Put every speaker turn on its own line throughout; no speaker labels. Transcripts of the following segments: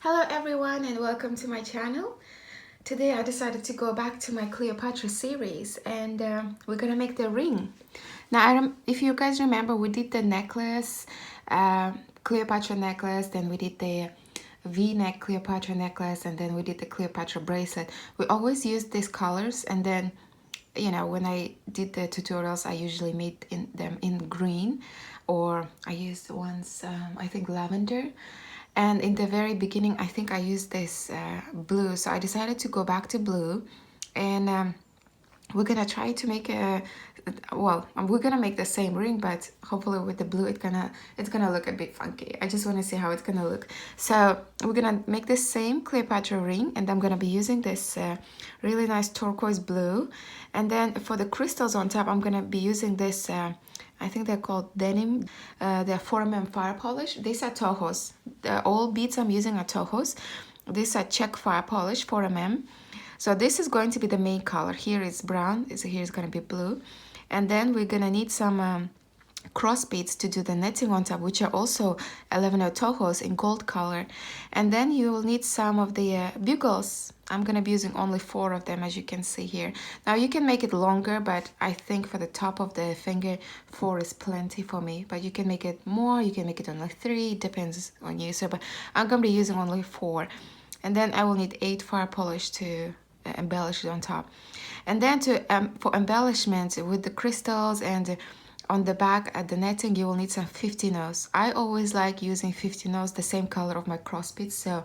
Hello everyone and welcome to my channel. Today I decided to go back to my Cleopatra series and we're gonna make the ring. Now if you guys remember, we did the necklace, Cleopatra necklace, then we did the V-neck Cleopatra necklace, and then we did the Cleopatra bracelet. We always used these colors, and then when I did the tutorials I usually made them in green, or I used once I think lavender. And in the very beginning, I think I used this blue. So I decided to go back to blue. And we're gonna try to make we're gonna make the same ring, but hopefully with the blue it's gonna look a bit funky. I just want to see how it's gonna look. So we're gonna make the same Cleopatra ring, and I'm gonna be using this really nice turquoise blue. And then for the crystals on top, I'm gonna be using this I think they're called denim. They're 4mm fire polish. These are Tohos. All beads I'm using are Tohos. These are Czech fire polish, 4mm. So this is going to be the main color. Here is brown, here is going to be blue. And then we're going to need some cross beads to do the netting on top, which are also 11 Tohos in gold color. And then you will need some of the bugles. I'm going to be using only 4 of them, as you can see here. Now you can make it longer, but I think for the top of the finger, 4 is plenty for me. But you can make it more, you can make it only 3, it depends on you. So, but I'm going to be using only 4. And then I will need 8 fire polish to embellish it on top. And then for embellishment with the crystals and on the back at the netting, you will need some 50-0s. I always like using 50-0s, the same color of my cross beads, so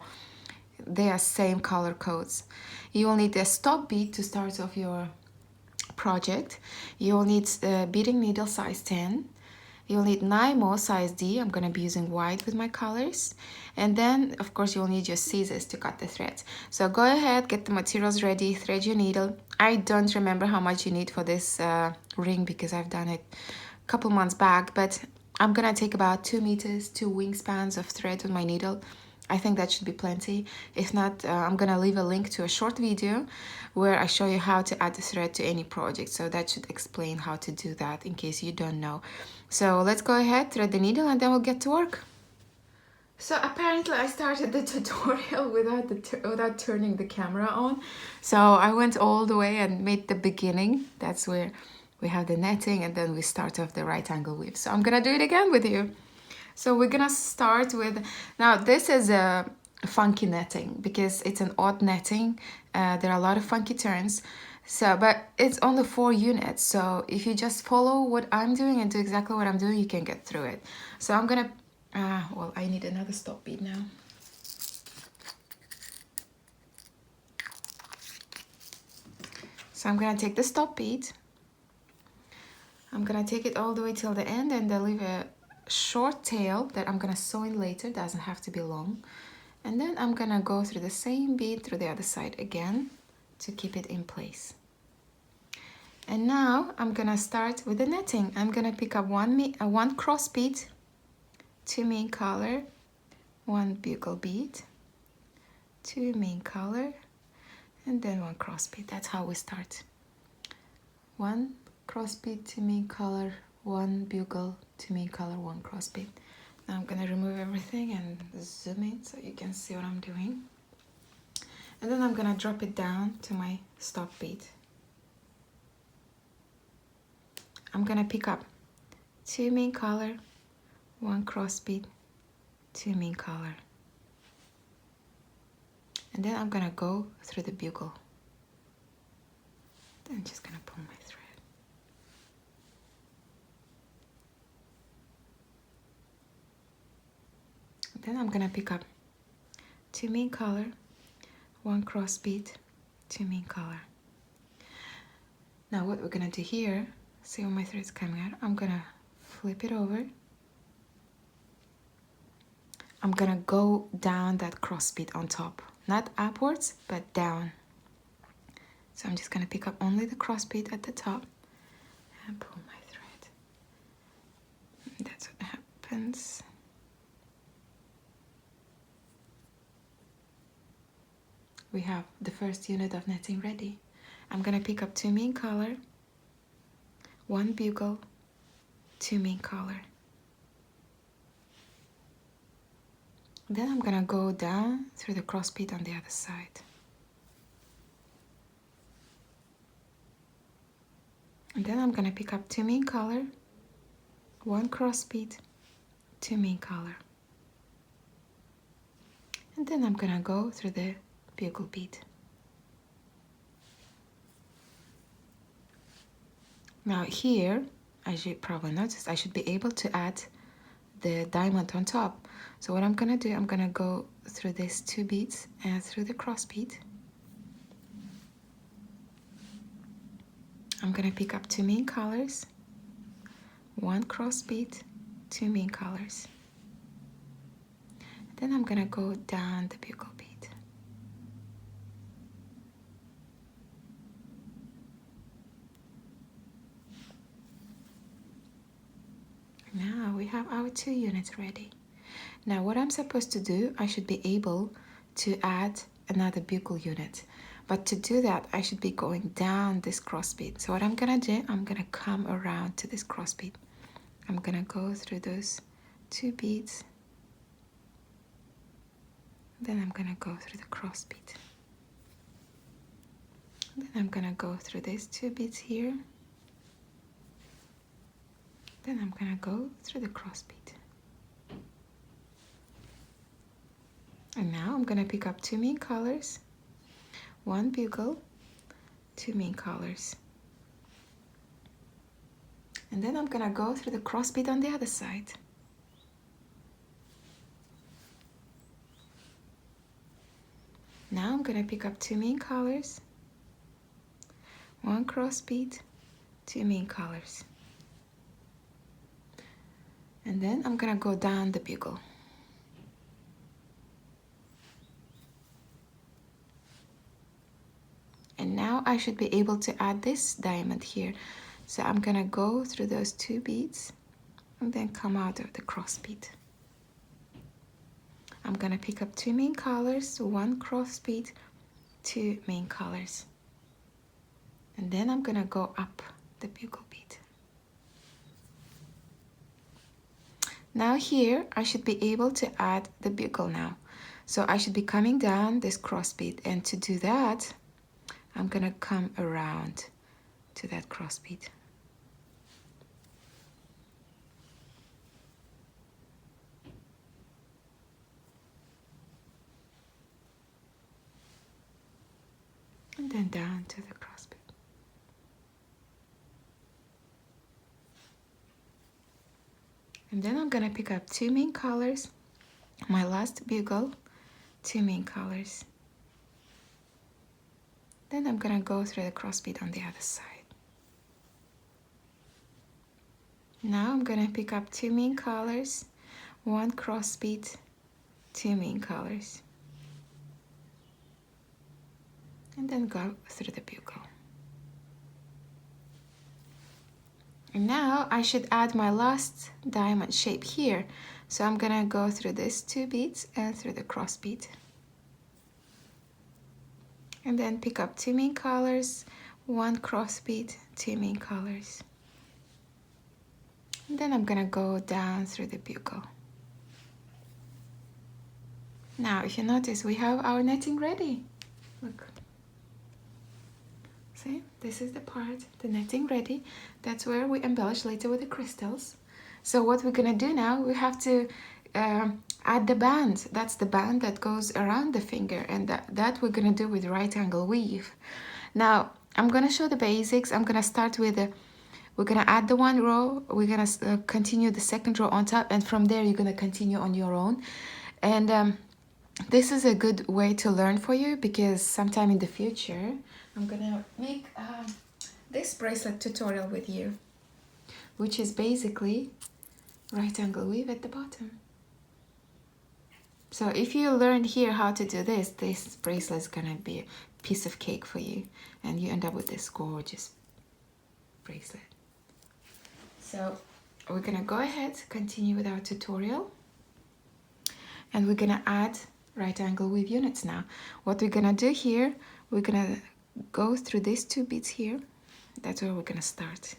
they are same color codes. You will need a stop bead to start off your project. You will need beading needle size 10. You'll need Nymo size D. I'm going to be using white with my colors. And then, of course, you'll need your scissors to cut the threads. So go ahead, get the materials ready, thread your needle. I don't remember how much you need for this ring because I've done it a couple months back, but I'm going to take about 2 meters, 2 wingspans of thread with my needle. I think that should be plenty. If not, I'm gonna leave a link to a short video where I show you how to add the thread to any project. So that should explain how to do that in case you don't know. So let's go ahead, thread the needle, and then we'll get to work. So apparently I started the tutorial without turning the camera on. So I went all the way and made the beginning. That's where we have the netting, and then we start off the right angle weave. So I'm gonna do it again with you. So we're gonna start with, now this is a funky netting because it's an odd netting. There are a lot of funky turns. So, but it's only 4 units. So if you just follow what I'm doing and do exactly what I'm doing, you can get through it. So I'm gonna, well, I need another stop bead now. So I'm gonna take the stop bead. I'm gonna take it all the way till the end, and then leave a short tail that I'm gonna sew in later. Doesn't have to be long. And then I'm gonna go through the same bead through the other side again to keep it in place. And now I'm gonna start with the netting. I'm gonna pick up one cross bead, 2 main color, 1 bugle bead, 2 main color, and then 1 cross bead. That's how we start. 1 cross bead, 2 main color, 1 bugle, 2 main color, 1 cross bead. Now I'm gonna remove everything and zoom in so you can see what I'm doing. And then I'm gonna drop it down to my stop bead. I'm gonna pick up 2 main color, 1 cross bead, 2 main color. And then I'm gonna go through the bugle. Then I'm just gonna pull my thread. Then I'm gonna pick up 2 main color, 1 cross bead, 2 main color. Now what we're gonna do here, see when my thread's coming out, I'm gonna flip it over. I'm gonna go down that cross bead on top, not upwards, but down. So I'm just gonna pick up only the cross bead at the top and pull my thread. And that's what happens. We have the first unit of netting ready. I'm gonna pick up 2 main color, 1 bugle, 2 main color. Then I'm gonna go down through the cross bead on the other side. And then I'm gonna pick up 2 main color, 1 cross bead, 2 main color. And then I'm gonna go through the bugle bead. Now here, as you probably noticed, I should be able to add the diamond on top. So what I'm gonna do, I'm gonna go through these 2 beads and through the cross bead. I'm gonna pick up 2 main colors, 1 cross bead, 2 main colors. Then I'm gonna go down the bugle bead. Now we have our 2 units ready. Now what I'm supposed to do, I should be able to add another bugle unit. But to do that, I should be going down this cross bead. So what I'm gonna do, I'm gonna come around to this cross bead. I'm gonna go through those 2 beads. Then I'm gonna go through the cross bead. Then I'm gonna go through these 2 beads here. Then I'm gonna go through the cross bead. And now I'm gonna pick up 2 main colors, 1 bugle, 2 main colors. And then I'm gonna go through the cross bead on the other side. Now I'm gonna pick up 2 main colors, 1 cross bead, 2 main colors. And then I'm gonna go down the bugle. And now I should be able to add this diamond here. So I'm gonna go through those 2 beads and then come out of the cross bead. I'm gonna pick up 2 main colors, 1 cross bead, 2 main colors. And then I'm gonna go up the bugle bead. Now here, I should be able to add the bugle now. So I should be coming down this cross bead, and to do that, I'm gonna come around to that cross bead. And then down to the cross bead. And then I'm gonna pick up 2 main colors, my last bugle, 2 main colors. Then I'm gonna go through the cross bead on the other side. Now I'm gonna pick up 2 main colors, 1 cross bead, 2 main colors. And then go through the bugle. And now I should add my last diamond shape here. So I'm gonna go through these 2 beads and through the cross bead. And then pick up 2 main colors, 1 cross bead, 2 main colors. And then I'm gonna go down through the bugle. Now, if you notice, we have our netting ready. Look. See, this is the part, the netting ready. That's where we embellish later with the crystals. So what we're gonna do now, we have to add the band. That's the band that goes around the finger, and that we're gonna do with right angle weave. Now, I'm gonna show the basics. I'm gonna start with we're gonna add the 1 row, we're gonna continue the 2nd row on top, and from there you're gonna continue on your own. And this is a good way to learn for you, because sometime in the future I'm gonna make this bracelet tutorial with you, which is basically right angle weave at the bottom. So if you learn here how to do this bracelet is gonna be a piece of cake for you, and you end up with this gorgeous bracelet. So we're gonna go ahead, continue with our tutorial, and we're gonna add right angle weave units now. What we're gonna do here, we're gonna go through these 2 beads here. That's where we're gonna start.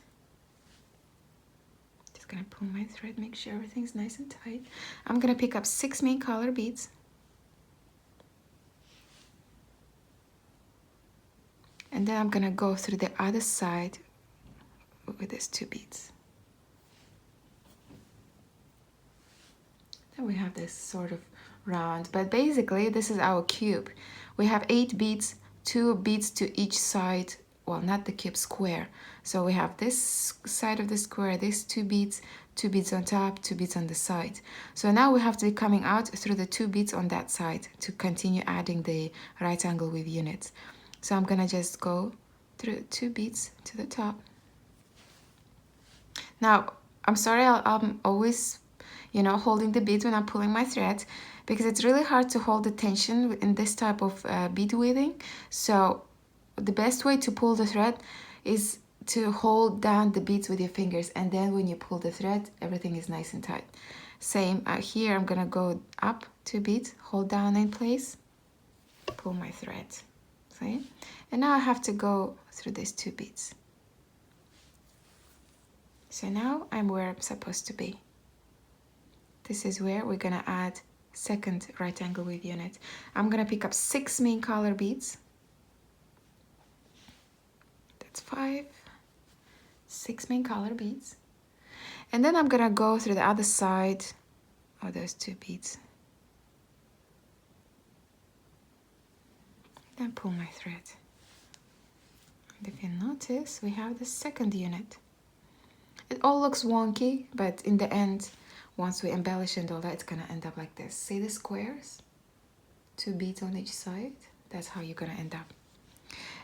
Just gonna pull my thread, make sure everything's nice and tight. I'm gonna pick up 6 main color beads. And then I'm gonna go through the other side with these 2 beads. Then we have this sort of round, but basically this is our cube. We have 8 beads, 2 beads to each side. Well, not the cube, square. So we have this side of the square, these 2 beads on top, 2 beads on the side. So now we have to be coming out through the 2 beads on that side to continue adding the right angle weave units. So I'm gonna just go through 2 beads to the top. Now, I'm sorry, I'm always, holding the beads when I'm pulling my thread, because it's really hard to hold the tension in this type of bead weaving. So the best way to pull the thread is to hold down the beads with your fingers, and then when you pull the thread, everything is nice and tight. Same here, I'm gonna go up 2 beads, hold down in place, pull my thread. See? And now I have to go through these 2 beads. So now I'm where I'm supposed to be. This is where we're gonna add second right angle weave unit. I'm gonna pick up 6 main color beads. That's 5, 6 main color beads. And then I'm gonna go through the other side of those 2 beads. Then pull my thread. And if you notice, we have the second unit. It all looks wonky, but in the end, once we embellish and all that, it's gonna end up like this. See the squares? 2 beads on each side. That's how you're gonna end up.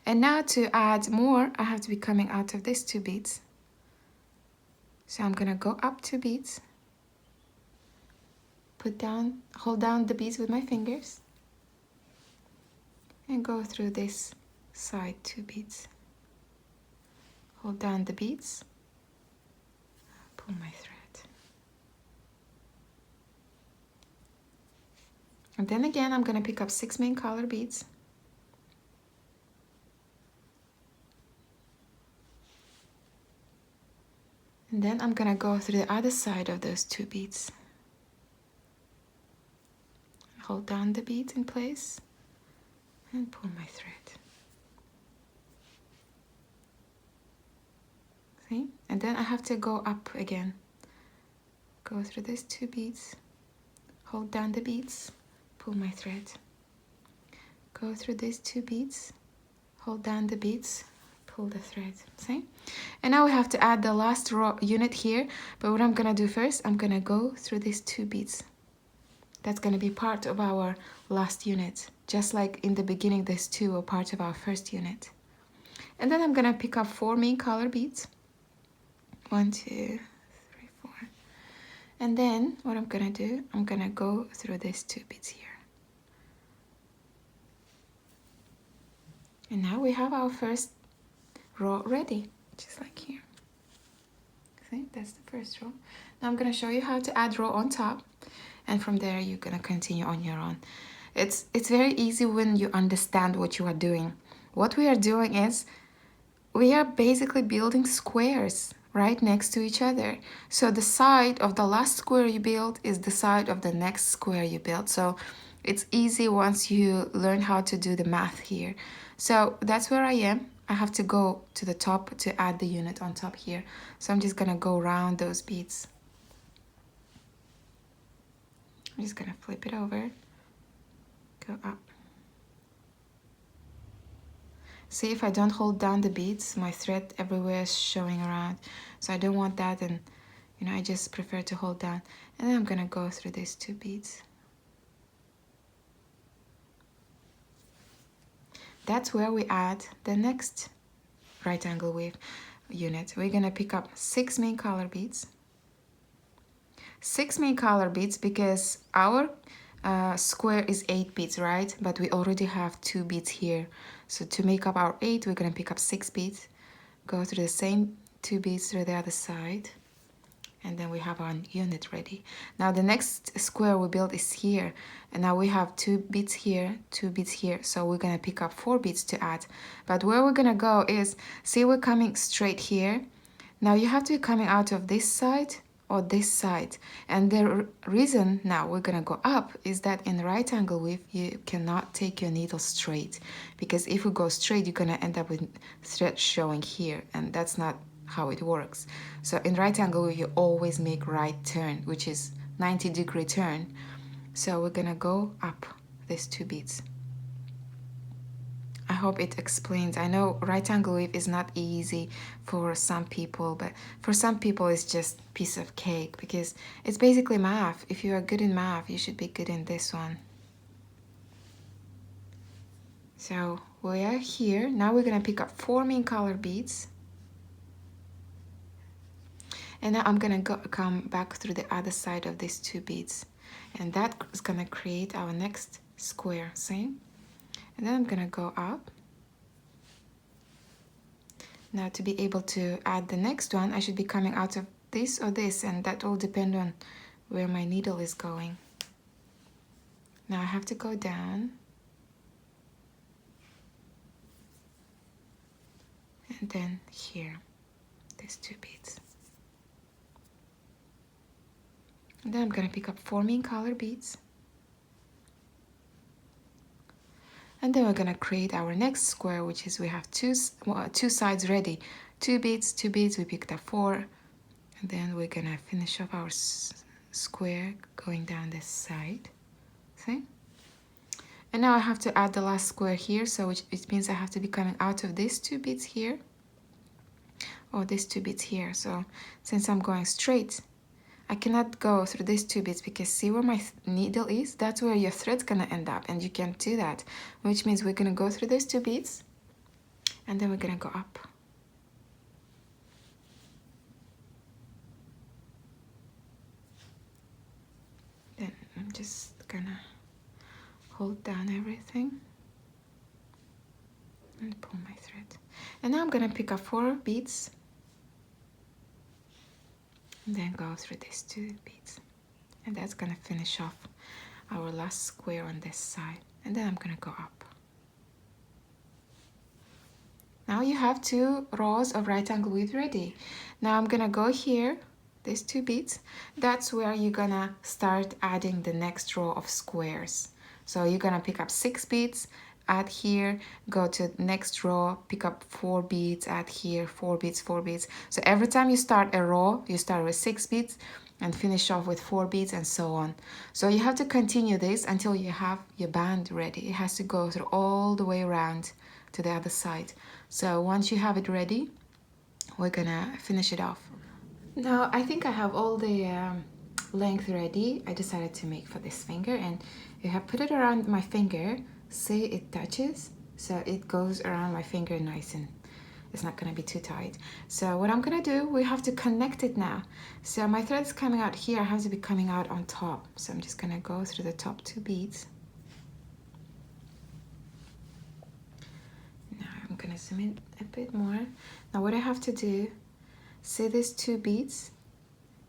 And now to add more, I have to be coming out of these 2 beads. So I'm gonna go up 2 beads, hold down the beads with my fingers, and go through this side 2 beads. Hold down the beads, pull my thread. And then again, I'm gonna pick up 6 main color beads. And then I'm gonna go through the other side of those 2 beads. Hold down the beads in place and pull my thread. See? And then I have to go up again. Go through these 2 beads, hold down the beads, pull my thread. Go through these 2 beads, hold down the beads, pull the thread. See? And now we have to add the last row unit here, but what I'm gonna do first, I'm gonna go through these 2 beads. That's gonna be part of our last unit, just like in the beginning these 2 are part of our first unit. And then I'm gonna pick up 4 main color beads. 1, 2, 3, 4. And then what I'm gonna do, I'm gonna go through these 2 beads here. And now we have our first row ready, just like here. See, that's the first row. Now I'm gonna show you how to add row on top, and from there you're gonna continue on your own. It's very easy when you understand what you are doing. What we are doing is we are basically building squares right next to each other. So the side of the last square you build is the side of the next square you build. So it's easy once you learn how to do the math here. So that's where I am. I have to go to the top to add the unit on top here. So I'm just gonna go around those beads. I'm just gonna flip it over, go up. See, if I don't hold down the beads, my thread everywhere is showing around. So I don't want that, and I just prefer to hold down. And then I'm gonna go through these 2 beads. That's where we add the next right angle weave unit. We're gonna pick up 6 main color beads. 6 main color beads because our square is 8 beads, right? But we already have 2 beads here. So to make up our 8, we're gonna pick up 6 beads, go through the same 2 beads through the other side, and then we have our unit ready. Now the next square we build is here, and now we have 2 beads here, 2 beads here, so we're gonna pick up 4 beads to add. But where we're gonna go is, see, we're coming straight here. Now you have to be coming out of this side or this side. And the reason now we're gonna go up is that in right angle weave you cannot take your needle straight, because if we go straight you're gonna end up with thread showing here, and that's not how it works. So in right angle weave you always make right turn, which is 90-degree turn. So we're gonna go up these 2 beads. I hope it explains. I know right angle weave is not easy for some people, but for some people it's just piece of cake, because it's basically math. If you are good in math, you should be good in this one. So we are here. Now we're gonna pick up 4 main color beads. And now I'm gonna come back through the other side of these 2 beads. And that is gonna create our next square, see? And then I'm gonna go up. Now to be able to add the next one, I should be coming out of this or this, and that will depend on where my needle is going. Now I have to go down. And then here, these 2 beads. And then I'm gonna pick up 4 main color beads. And then we're gonna create our next square, which is we have two sides ready. 2 beads, 2 beads, we picked up 4. And then we're gonna finish off our square going down this side, see? And now I have to add the last square here, so which means I have to be coming out of these 2 beads here, or these 2 beads here. So since I'm going straight, I cannot go through these 2 beads, because see where my needle is? That's where your thread's gonna end up, and you can't do that. Which means we're gonna go through these 2 beads, and then we're gonna go up. Then I'm just gonna hold down everything and pull my thread. And now I'm gonna pick up 4 beads, and then go through these 2 beads, and that's gonna finish off our last square on this side. And then I'm gonna go up. Now you have 2 rows of right angle weave ready. Now I'm gonna go here, these 2 beads. That's where you're gonna start adding the next row of squares. So you're gonna pick up 6 beads, add here, go to next row, pick up 4 beads, add here, 4 beads, 4 beads. So every time you start a row, you start with 6 beads and finish off with 4 beads, and so on. So you have to continue this until you have your band ready. It has to go through all the way around to the other side. So once you have it ready, we're gonna finish it off. Now I think I have all the length ready. I decided to make for this finger, and you have put it around my finger. See, it touches, so it goes around my finger nice, and it's not gonna be too tight. So what I'm gonna do, we have to connect it now. So my thread is coming out here, I have to be coming out on top. So I'm just gonna go through the top 2 beads. Now I'm gonna zoom in a bit more. Now what I have to do, see these 2 beads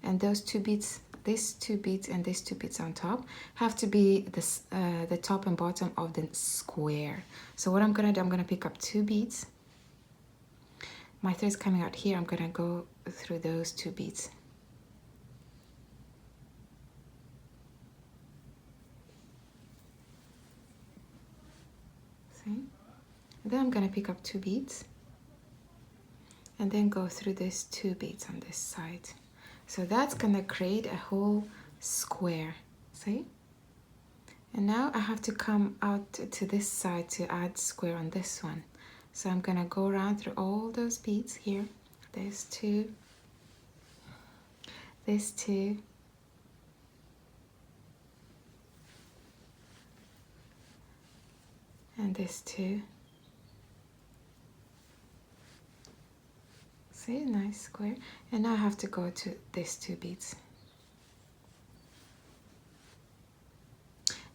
and those 2 beads, these 2 beads and these 2 beads on top have to be the top and bottom of the square. So what I'm gonna do, I'm gonna pick up 2 beads. My thread is coming out here. I'm gonna go through those 2 beads. See? And then I'm gonna pick up 2 beads and then go through these 2 beads on this side. So that's gonna create a whole square, see? And now I have to come out to this side to add square on this one. So I'm gonna go around through all those beads here. There's 2, there's 2, and there's 2. See, nice square. And now I have to go to these 2 beads.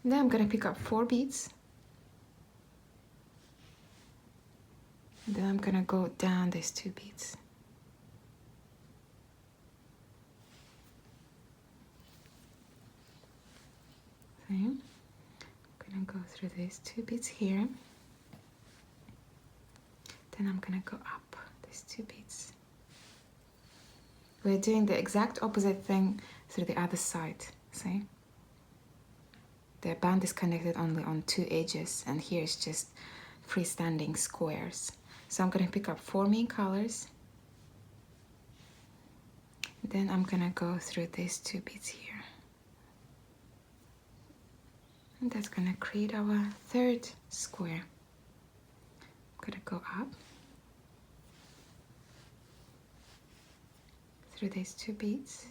And then I'm gonna pick up 4 beads. And then I'm gonna go down these 2 beads. See? I'm gonna go through these 2 beads here. Then I'm gonna go up these 2 beads. we're doing the exact opposite thing through the other side. See? The band is connected only on two edges, and here is just freestanding squares. So I'm gonna pick up 4 main colors. Then I'm gonna go through these 2 beads here. And that's gonna create our 3rd square. I'm gonna go up through these 2 beads.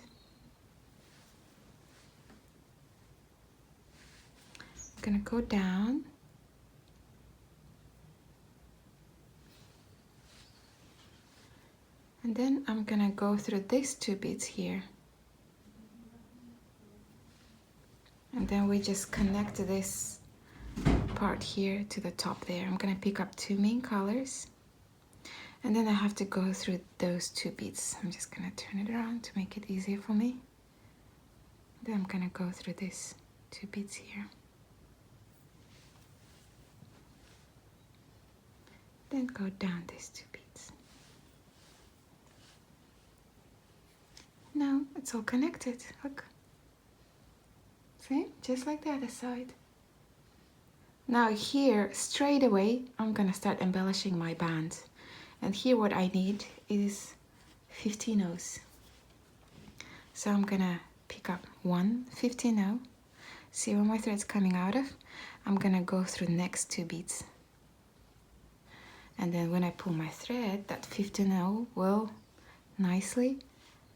I'm gonna go down. And then I'm gonna go through these 2 beads here. And then we just connect this part here to the top there. I'm gonna pick up 2 main colors. And then I have to go through those 2 beads. I'm just gonna turn it around to make it easier for me. Then I'm gonna go through these 2 beads here. Then go down these 2 beads. Now it's all connected, look. See, just like the other side. Now here, straight away, I'm gonna start embellishing my band. And here what I need is 15 O's. So I'm gonna pick up 1 15 O. See where my thread's coming out of? I'm gonna go through the next 2 beads. And then when I pull my thread, that 15 O will nicely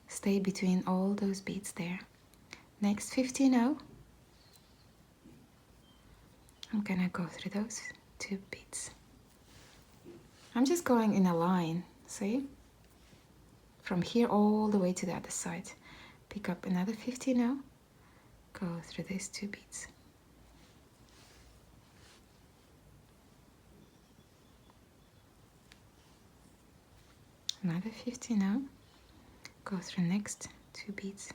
stay between all those beads there. Next 15 O. I'm gonna go through those 2 beads. I'm just going in a line, see? From here all the way to the other side. Pick up another 15 O, go through these 2 beads. Another 15 O, go through next 2 beads.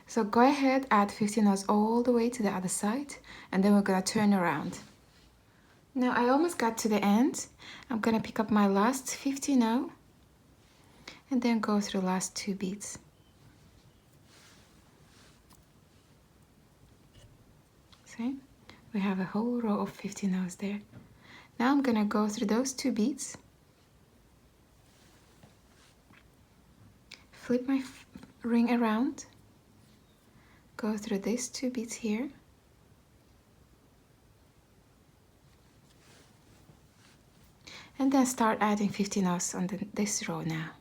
So go ahead, add 15 O's all the way to the other side, and then we're gonna turn around. Now I almost got to the end. I'm gonna pick up my last 15 O, and then go through the last 2 beads. See? We have a whole row of 15 O's there. Now I'm gonna go through those 2 beads, flip my ring around, go through these 2 beads here, and then start adding 15 O's on this row now.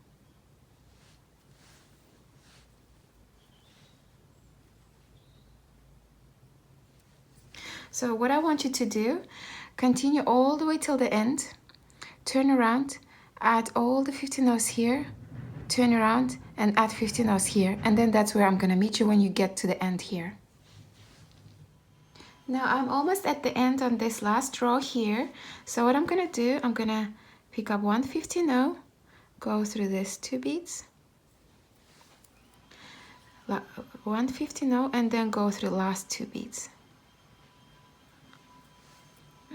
So what I want you to do, continue all the way till the end, turn around, add all the 15 O's here, turn around and add 15 O's here, and then that's where I'm gonna meet you when you get to the end here. Now I'm almost at the end on this last row here, so what I'm gonna do, I'm gonna pick up 1 15 O, go through these 2 beads, 1 15 O, and then go through the last 2 beads.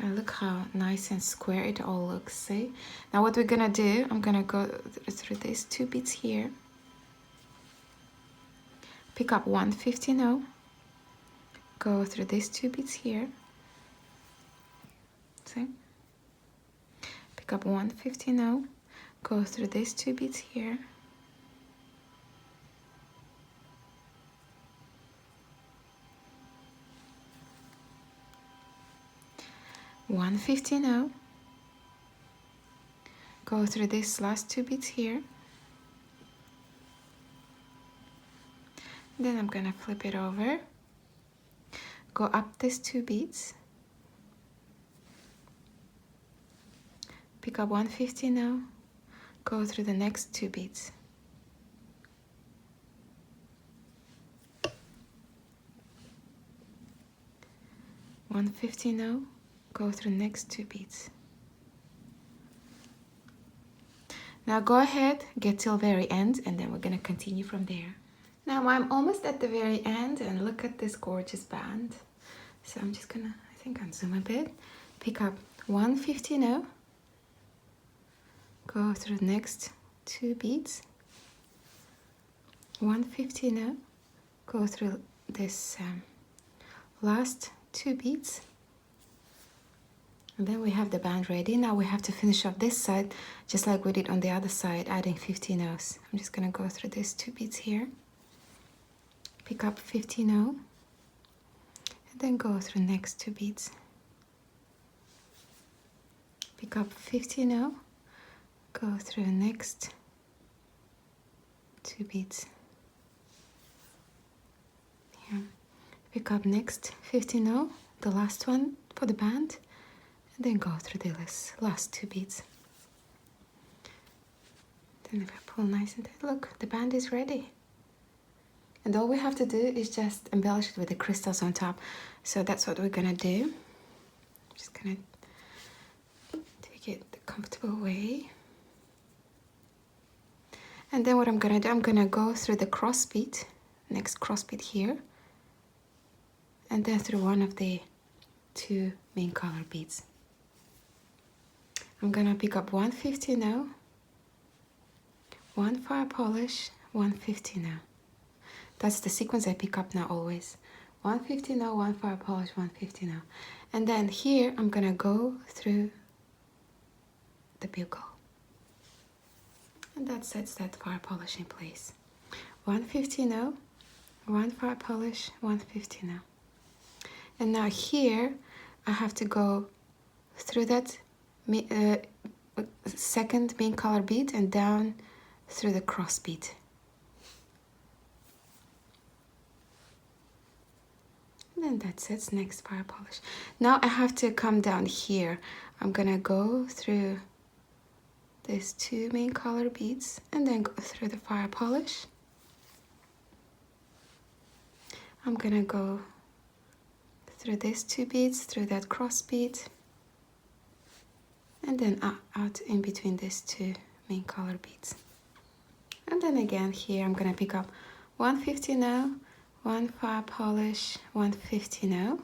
And look how nice and square it all looks, see? Now what we're gonna do, I'm gonna go through these 2 beads here, pick up 1 15 O, go through these 2 beads here, see? Pick up 1 15 O, go through these 2 beads here, one 15 O, go through these last 2 beads here, then I'm gonna flip it over, go up these 2 beads, pick up 1 15 O, go through the next 2 beads, one 15 O, go through next 2 beads. Now go ahead, get till very end, and then we're gonna continue from there. Now I'm almost at the very end, and look at this gorgeous band. So I'm just gonna, I think, unzoom a bit, pick up 1 15 O, go through the next 2 beads, 150 now, go through this last 2 beads, and then we have the band ready. Now we have to finish off this side just like we did on the other side, adding 15 O's. I'm just gonna go through these 2 beads here, pick up 15 O, and then go through next 2 beads, pick up 15 O, go through next 2 beads here, pick up next 15 O, the last one for the band, and then go through the last 2 beads. Then if I pull nice and tight, look, the band is ready. And all we have to do is just embellish it with the crystals on top. So that's what we're gonna do. I'm just gonna take it the comfortable way. And then what I'm gonna do, I'm gonna go through the cross bead, next cross bead here, and then through one of the 2 main color beads. I'm gonna pick up 150 now, 1 fire polish, 150 now. That's the sequence I pick up now always. 150 now, 1 fire polish, 150 now. And then here I'm gonna go through the bugle. And that sets that fire polish in place. 150 now, 1 fire polish, 150 now. And now here I have to go through that second main color bead and down through the cross bead. And then that sets next fire polish. Now I have to come down here. I'm gonna go through these 2 main color beads and then go through the fire polish. I'm gonna go through these 2 beads, through that cross bead, and then out in between these 2 main color beads. And then again here I'm gonna pick up 150 now, 1 fire polish, 150 now,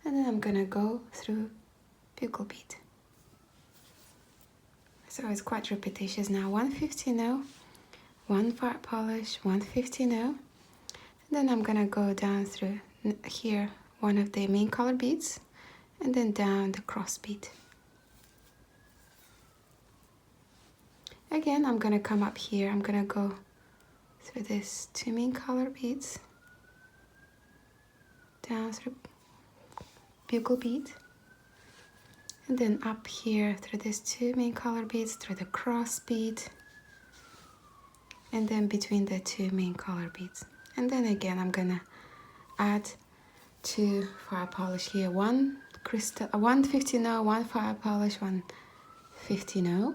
and then I'm gonna go through bugle bead. So it's quite repetitious now. 150 now, 1 fire polish, 150 now, and then I'm gonna go down through here one of the main color beads and then down the cross bead. Again, I'm gonna come up here. I'm gonna go through these 2 main color beads, down through bugle bead, and then up here through these 2 main color beads, through the cross bead, and then between the 2 main color beads. And then again, I'm gonna add 2 fire polish here, 1 crystal, 150 now, 1 fire polish, 150 now.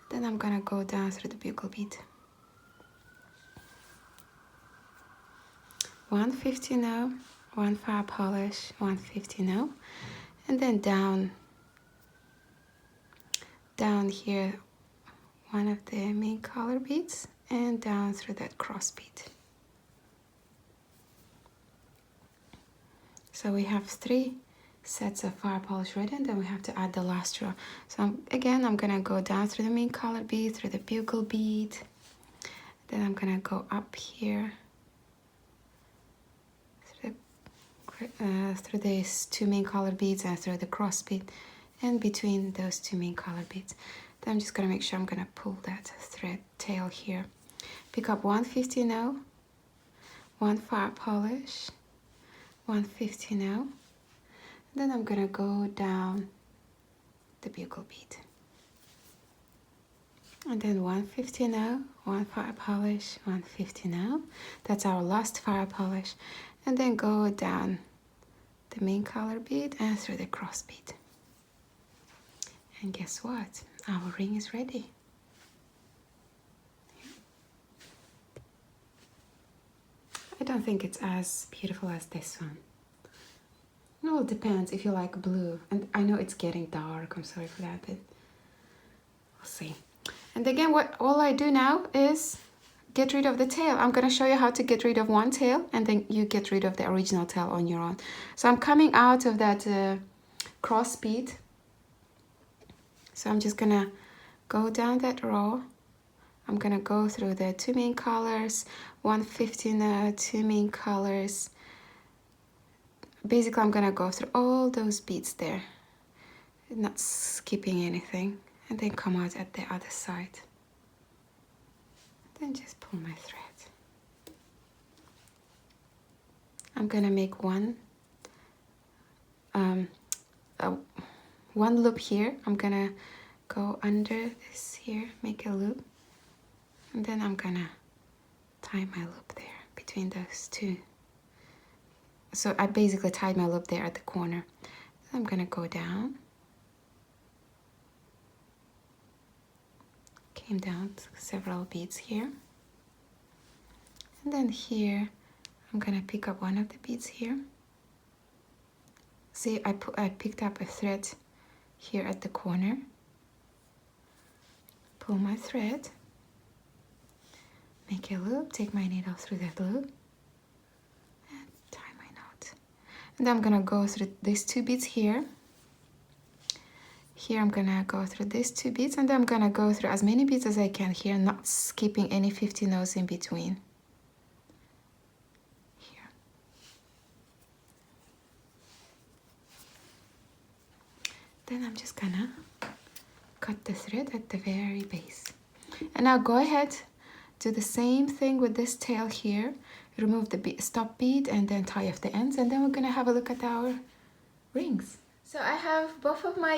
Then I'm gonna go down through the bugle bead. 150 now, 1 fire polish, 150 now, and then down here one of the main color beads and down through that cross bead. So we have 3 sets of fire polish ready, and then we have to add the last row. So again, I'm gonna go down through the main color bead, through the bugle bead, then I'm gonna go up here through these 2 main color beads and through the cross bead, and between those 2 main color beads. Then I'm just gonna make sure I'm gonna pull that thread tail here. Pick up 150 now, 1 fire polish, 150 now. Then I'm gonna go down the bugle bead. And then 150 now, 1 fire polish, 150 now. That's our last fire polish. And then go down the main color bead and through the cross bead. And guess what? Our ring is ready. I don't think it's as beautiful as this one. Well, it depends if you like blue. And I know it's getting dark, I'm sorry for that, but we'll see. And again, all I do now is get rid of the tail. I'm gonna show you how to get rid of one tail, and then you get rid of the original tail on your own. So I'm coming out of that cross bead, So I'm just gonna go down that row. I'm gonna go through the two main colors, 115 two main colors. Basically, I'm gonna go through all those beads there, not skipping anything, and then come out at the other side. Then just pull my thread. I'm gonna make one loop here. I'm gonna go under this here, make a loop, and then I'm gonna tie my loop there between those two. So I basically tied my loop there at the corner. So I'm gonna go down, came down several beads here, and then here I'm gonna pick up one of the beads here. See, I picked up a thread here at the corner. Pull my thread, make a loop, take my needle through that loop, and tie my knot. And I'm gonna go through these two beads here. Here I'm gonna go through these two beads, and then I'm gonna go through as many beads as I can here, not skipping any 50 rows in between. Here. Then I'm just gonna cut the thread at the very base. And now go ahead, do the same thing with this tail here. Remove the stop bead and then tie off the ends, and then we're gonna have a look at our rings. So I have both of my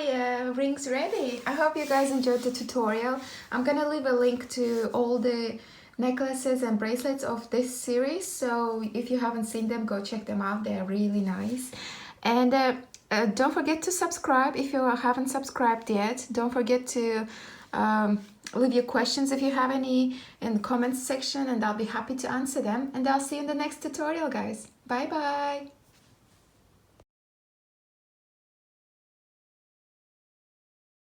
rings ready. I hope you guys enjoyed the tutorial. I'm gonna leave a link to all the necklaces and bracelets of this series, so if you haven't seen them, go check them out. They're really nice. And don't forget to subscribe if you haven't subscribed yet. Don't forget to leave your questions if you have any in the comments section, and I'll be happy to answer them. And I'll see you in the next tutorial, guys. Bye bye.